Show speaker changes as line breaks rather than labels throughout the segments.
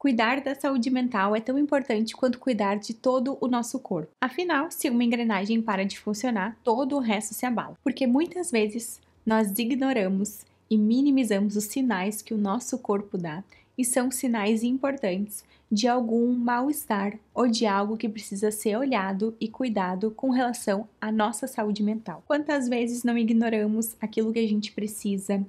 Cuidar da saúde mental é tão importante quanto cuidar de todo o nosso corpo. Afinal, se uma engrenagem para de funcionar, todo o resto se abala. Porque muitas vezes nós ignoramos e minimizamos os sinais que o nosso corpo dá, e são sinais importantes de algum mal-estar ou de algo que precisa ser olhado e cuidado com relação à nossa saúde mental. Quantas vezes não ignoramos aquilo que a gente precisa,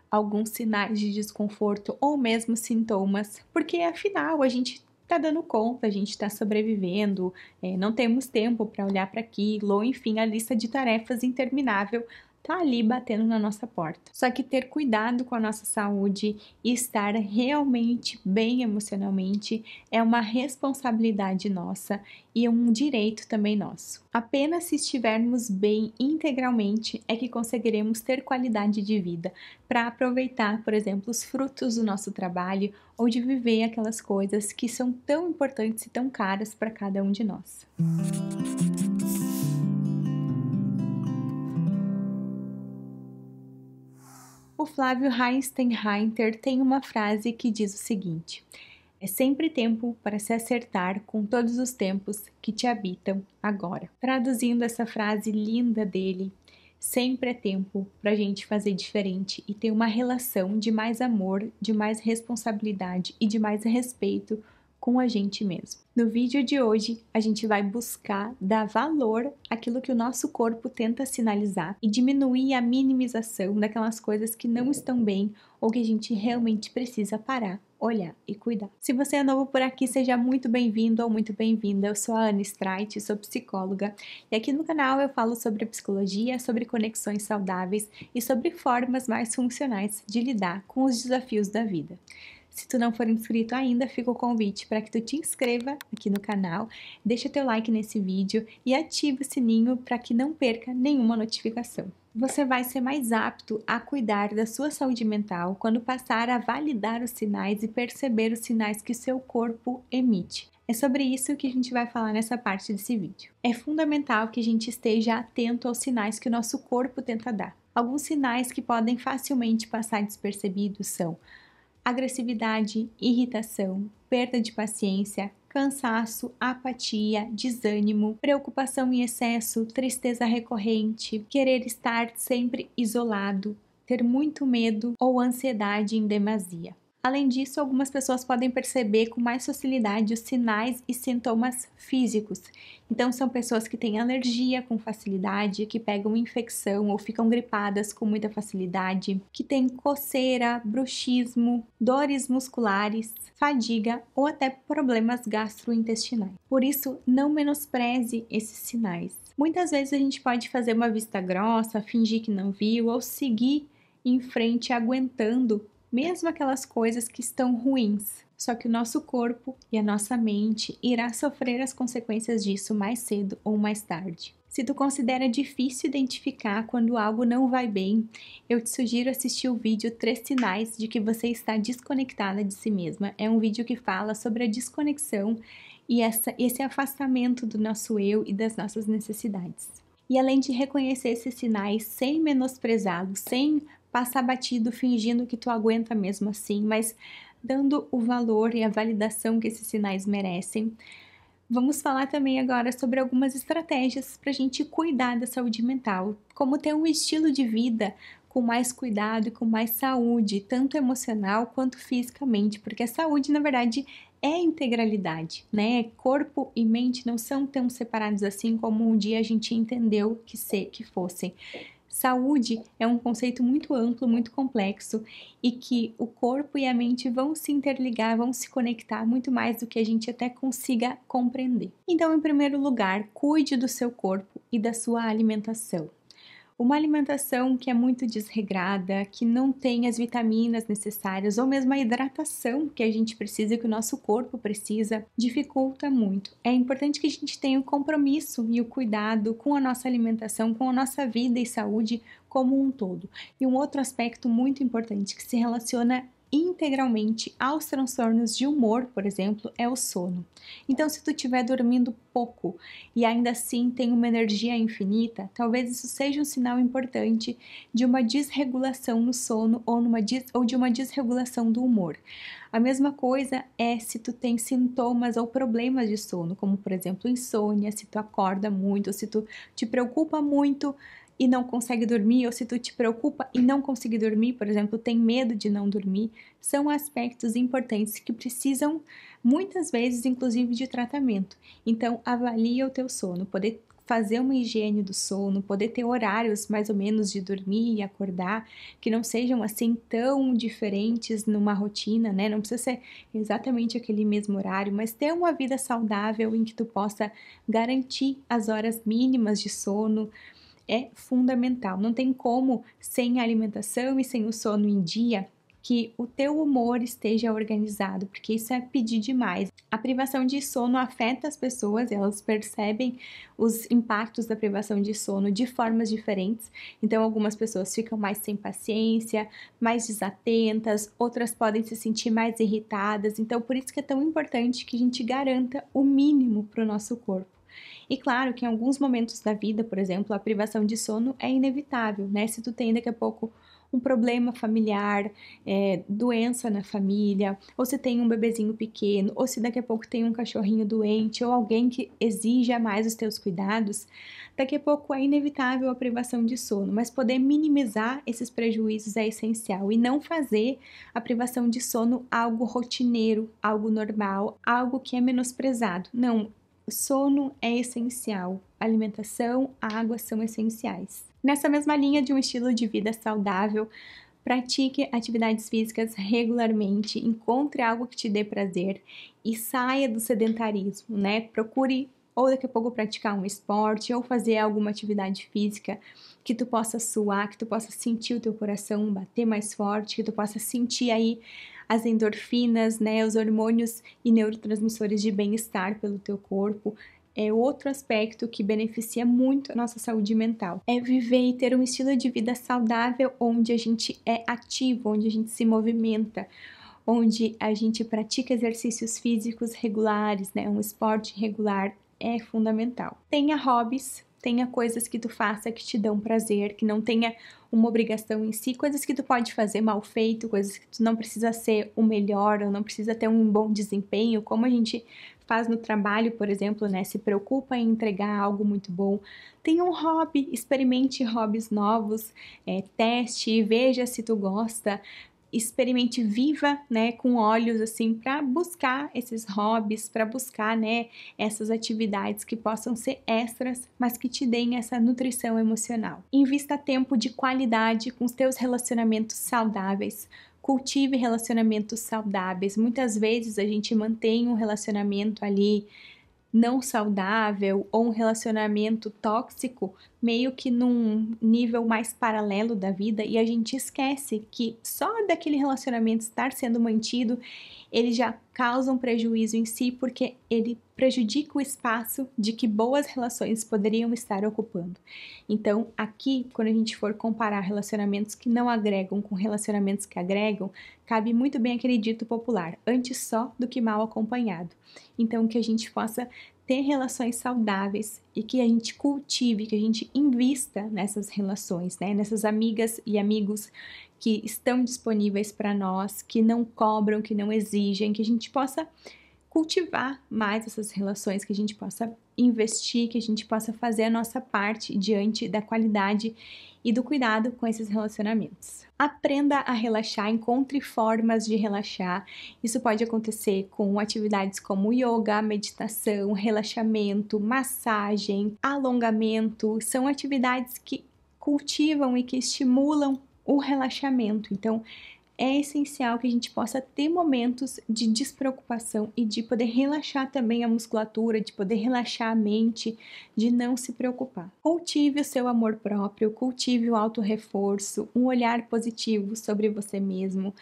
alguns sinais de desconforto ou mesmo sintomas, porque afinal a gente tá dando conta, a gente tá sobrevivendo, não temos tempo para olhar para aquilo, ou enfim, a lista de tarefas interminável tá ali batendo na nossa porta. Só que ter cuidado com a nossa saúde e estar realmente bem emocionalmente é uma responsabilidade nossa e um direito também nosso. Apenas se estivermos bem integralmente é que conseguiremos ter qualidade de vida para aproveitar, por exemplo, os frutos do nosso trabalho ou de viver aquelas coisas que são tão importantes e tão caras para cada um de nós. O Flávio Reistenreiter tem uma frase que diz o seguinte: é sempre tempo para se acertar com todos os tempos que te habitam agora. Traduzindo essa frase linda dele, sempre é tempo para a gente fazer diferente e ter uma relação de mais amor, de mais responsabilidade e de mais respeito com a gente mesmo. No vídeo de hoje, a gente vai buscar dar valor àquilo que o nosso corpo tenta sinalizar e diminuir a minimização daquelas coisas que não estão bem ou que a gente realmente precisa parar, olhar e cuidar. Se você é novo por aqui, seja muito bem-vindo ou muito bem-vinda. Eu sou a Ana Streit, sou psicóloga e aqui no canal eu falo sobre psicologia, sobre conexões saudáveis e sobre formas mais funcionais de lidar com os desafios da vida. Se tu não for inscrito ainda, fica o convite para que tu te inscreva aqui no canal, deixa teu like nesse vídeo e ative o sininho para que não perca nenhuma notificação. Você vai ser mais apto a cuidar da sua saúde mental quando passar a validar os sinais e perceber os sinais que o seu corpo emite. É sobre isso que a gente vai falar nessa parte desse vídeo. É fundamental que a gente esteja atento aos sinais que o nosso corpo tenta dar. Alguns sinais que podem facilmente passar despercebidos são agressividade, irritação, perda de paciência, cansaço, apatia, desânimo, preocupação em excesso, tristeza recorrente, querer estar sempre isolado, ter muito medo ou ansiedade em demasia. Além disso, algumas pessoas podem perceber com mais facilidade os sinais e sintomas físicos. Então, são pessoas que têm alergia com facilidade, que pegam infecção ou ficam gripadas com muita facilidade, que têm coceira, bruxismo, dores musculares, fadiga ou até problemas gastrointestinais. Por isso, não menospreze esses sinais. Muitas vezes a gente pode fazer uma vista grossa, fingir que não viu ou seguir em frente aguentando mesmo aquelas coisas que estão ruins. Só que o nosso corpo e a nossa mente irá sofrer as consequências disso mais cedo ou mais tarde. Se tu considera difícil identificar quando algo não vai bem, eu te sugiro assistir o vídeo 3 sinais de que você está desconectada de si mesma. É um vídeo que fala sobre a desconexão e esse afastamento do nosso eu e das nossas necessidades. E além de reconhecer esses sinais sem menosprezá-los, sem passar batido fingindo que tu aguenta mesmo assim, mas dando o valor e a validação que esses sinais merecem. Vamos falar também agora sobre algumas estratégias para a gente cuidar da saúde mental, como ter um estilo de vida com mais cuidado e com mais saúde, tanto emocional quanto fisicamente, porque a saúde, na verdade, é integralidade, né? Corpo e mente não são tão separados assim como um dia a gente entendeu que fossem. Saúde é um conceito muito amplo, muito complexo e que o corpo e a mente vão se interligar, vão se conectar muito mais do que a gente até consiga compreender. Então, em primeiro lugar, cuide do seu corpo e da sua alimentação. Uma alimentação que é muito desregrada, que não tem as vitaminas necessárias ou mesmo a hidratação que a gente precisa, que o nosso corpo precisa, dificulta muito. É importante que a gente tenha o compromisso e o cuidado com a nossa alimentação, com a nossa vida e saúde como um todo. E um outro aspecto muito importante que se relaciona integralmente aos transtornos de humor, por exemplo, é o sono. Então, se tu estiver dormindo pouco e ainda assim tem uma energia infinita, talvez isso seja um sinal importante de uma desregulação no sono ou de uma desregulação do humor. A mesma coisa é se tu tem sintomas ou problemas de sono, como por exemplo insônia, se tu acorda muito, ou se tu te preocupa muito e não consegue dormir, ou se tu te preocupa e não consegue dormir, por exemplo, tem medo de não dormir, são aspectos importantes que precisam muitas vezes inclusive de tratamento. Então avalia o teu sono, poder fazer uma higiene do sono, poder ter horários mais ou menos de dormir e acordar, que não sejam assim tão diferentes numa rotina, né? Não precisa ser exatamente aquele mesmo horário, mas ter uma vida saudável em que tu possa garantir as horas mínimas de sono é fundamental. Não tem como, sem a alimentação e sem o sono em dia, que o teu humor esteja organizado, porque isso é pedir demais. A privação de sono afeta as pessoas, elas percebem os impactos da privação de sono de formas diferentes. Então, algumas pessoas ficam mais sem paciência, mais desatentas, outras podem se sentir mais irritadas. Então, por isso que é tão importante que a gente garanta o mínimo para o nosso corpo. E claro que em alguns momentos da vida, por exemplo, a privação de sono é inevitável, né? Se tu tem daqui a pouco um problema familiar, doença na família, ou se tem um bebezinho pequeno, ou se daqui a pouco tem um cachorrinho doente, ou alguém que exija mais os teus cuidados, daqui a pouco é inevitável a privação de sono, mas poder minimizar esses prejuízos é essencial e não fazer a privação de sono algo rotineiro, algo normal, algo que é menosprezado. Não, sono é essencial, alimentação, água são essenciais. Nessa mesma linha de um estilo de vida saudável, pratique atividades físicas regularmente, encontre algo que te dê prazer e saia do sedentarismo, né? Procure ou daqui a pouco praticar um esporte ou fazer alguma atividade física que tu possa suar, que tu possa sentir o teu coração bater mais forte, que tu possa sentir aí as endorfinas, né, os hormônios e neurotransmissores de bem-estar pelo teu corpo. É outro aspecto que beneficia muito a nossa saúde mental. É viver e ter um estilo de vida saudável onde a gente é ativo, onde a gente se movimenta, onde a gente pratica exercícios físicos regulares, né? Um esporte regular é fundamental. Tenha hobbies, tenha coisas que tu faça que te dão prazer, que não tenha uma obrigação em si, coisas que tu pode fazer mal feito, coisas que tu não precisa ser o melhor, ou não precisa ter um bom desempenho, como a gente faz no trabalho, por exemplo, né? Se preocupa em entregar algo muito bom. Tenha um hobby, experimente hobbies novos, teste, veja se tu gosta, experimente, viva, né, com olhos assim para buscar esses hobbies, para buscar, né, essas atividades que possam ser extras, mas que te deem essa nutrição emocional. Invista tempo de qualidade com os teus relacionamentos saudáveis. Cultive relacionamentos saudáveis. Muitas vezes a gente mantém um relacionamento ali não saudável ou um relacionamento tóxico meio que num nível mais paralelo da vida e a gente esquece que só daquele relacionamento estar sendo mantido ele já causa um prejuízo em si porque ele prejudica o espaço de que boas relações poderiam estar ocupando. Então, aqui, quando a gente for comparar relacionamentos que não agregam com relacionamentos que agregam, cabe muito bem aquele dito popular, antes só do que mal acompanhado. Então, que a gente possa ter relações saudáveis e que a gente cultive, que a gente invista nessas relações, né? Nessas amigas e amigos que estão disponíveis para nós, que não cobram, que não exigem, que a gente possa cultivar mais essas relações, que a gente possa investir, que a gente possa fazer a nossa parte diante da qualidade e do cuidado com esses relacionamentos. Aprenda a relaxar, encontre formas de relaxar. Isso pode acontecer com atividades como yoga, meditação, relaxamento, massagem, alongamento. São atividades que cultivam e que estimulam o relaxamento. Então, é essencial que a gente possa ter momentos de despreocupação e de poder relaxar também a musculatura, de poder relaxar a mente, de não se preocupar. Cultive o seu amor próprio, cultive o autorreforço, um olhar positivo sobre você mesmo.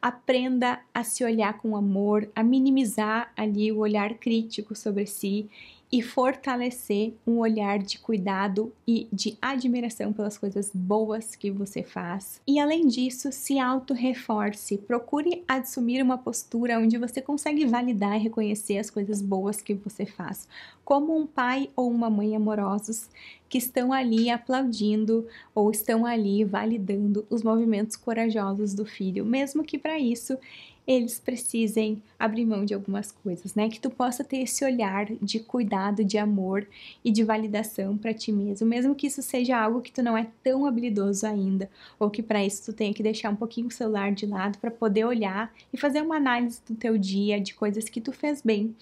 Aprenda a se olhar com amor, a minimizar ali o olhar crítico sobre si e fortalecer um olhar de cuidado e de admiração pelas coisas boas que você faz. E além disso, se auto-reforce, procure assumir uma postura onde você consegue validar e reconhecer as coisas boas que você faz, como um pai ou uma mãe amorosos que estão ali aplaudindo ou estão ali validando os movimentos corajosos do filho, mesmo que para isso eles precisem abrir mão de algumas coisas, né? Que tu possa ter esse olhar de cuidado, de amor e de validação para ti mesmo que isso seja algo que tu não é tão habilidoso ainda, ou que para isso tu tenha que deixar um pouquinho o celular de lado para poder olhar e fazer uma análise do teu dia, de coisas que tu fez bem,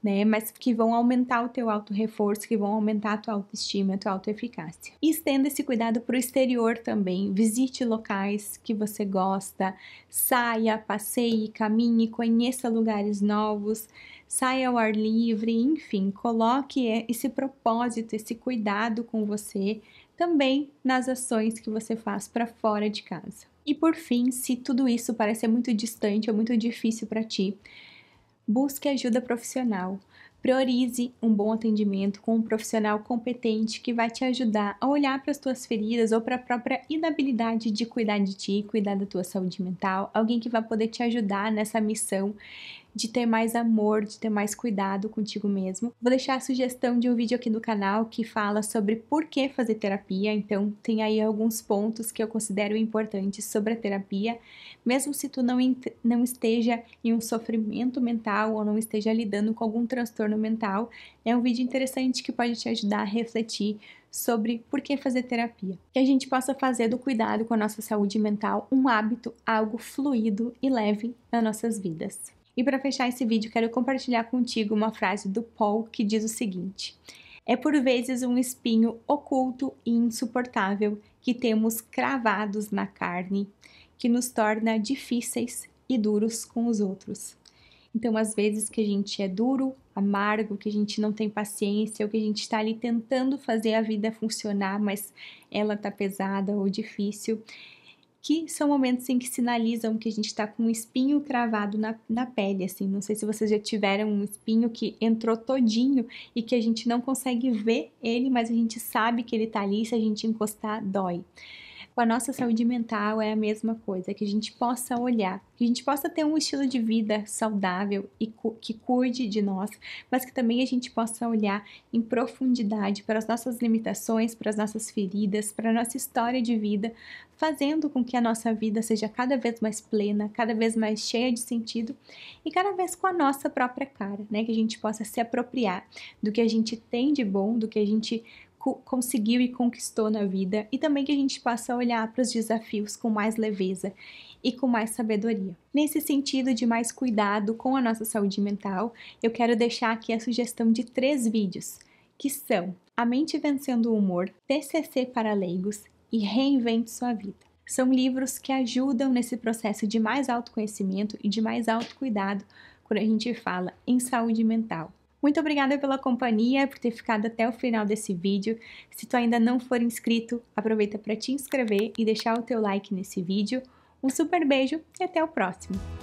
né? Mas que vão aumentar o teu auto-reforço, que vão aumentar a tua autoestima, a tua autoeficácia. E estenda esse cuidado para o exterior também. Visite locais que você gosta, saia, passeie, caminhe, conheça lugares novos, saia ao ar livre, enfim, coloque esse propósito, esse cuidado com você também nas ações que você faz para fora de casa. E por fim, se tudo isso parecer muito distante ou muito difícil para ti, busque ajuda profissional. Priorize um bom atendimento com um profissional competente que vai te ajudar a olhar para as tuas feridas ou para a própria inabilidade de cuidar de ti, cuidar da tua saúde mental, alguém que vai poder te ajudar nessa missão de ter mais amor, de ter mais cuidado contigo mesmo. Vou deixar a sugestão de um vídeo aqui no canal que fala sobre por que fazer terapia, então tem aí alguns pontos que eu considero importantes sobre a terapia, mesmo se tu não esteja em um sofrimento mental ou não esteja lidando com algum transtorno mental, é um vídeo interessante que pode te ajudar a refletir sobre por que fazer terapia. Que a gente possa fazer do cuidado com a nossa saúde mental um hábito, algo fluido e leve nas nossas vidas. E para fechar esse vídeo, quero compartilhar contigo uma frase do Paul que diz o seguinte: é por vezes um espinho oculto e insuportável que temos cravados na carne, que nos torna difíceis e duros com os outros. Então, às vezes que a gente é duro, amargo, que a gente não tem paciência, ou que a gente está ali tentando fazer a vida funcionar, mas ela tá pesada ou difícil, que são momentos em que sinalizam que a gente está com um espinho cravado na pele, assim. Não sei se vocês já tiveram um espinho que entrou todinho e que a gente não consegue ver ele, mas a gente sabe que ele tá ali, se a gente encostar, dói. Com a nossa saúde mental é a mesma coisa, que a gente possa olhar, que a gente possa ter um estilo de vida saudável e que cuide de nós, mas que também a gente possa olhar em profundidade para as nossas limitações, para as nossas feridas, para a nossa história de vida, fazendo com que a nossa vida seja cada vez mais plena, cada vez mais cheia de sentido e cada vez com a nossa própria cara, né? Que a gente possa se apropriar do que a gente tem de bom, do que a gente conseguiu e conquistou na vida, e também que a gente possa olhar para os desafios com mais leveza e com mais sabedoria. Nesse sentido de mais cuidado com a nossa saúde mental, eu quero deixar aqui a sugestão de 3 vídeos, que são A Mente Vencendo o Humor, TCC para Leigos e Reinvente Sua Vida. São livros que ajudam nesse processo de mais autoconhecimento e de mais autocuidado quando a gente fala em saúde mental. Muito obrigada pela companhia, por ter ficado até o final desse vídeo. Se tu ainda não for inscrito, aproveita para te inscrever e deixar o teu like nesse vídeo. Um super beijo e até o próximo!